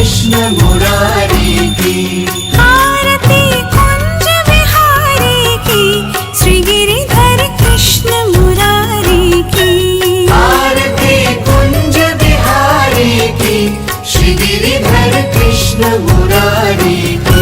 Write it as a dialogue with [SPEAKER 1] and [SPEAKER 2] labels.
[SPEAKER 1] कृष्ण मुरारी की।
[SPEAKER 2] आरती कुंज विहारी की, श्री गिरिधर कृष्ण मुरारी की।
[SPEAKER 1] आरती कुंज बिहारी की, श्री गिरिधर कृष्ण मुरारी की।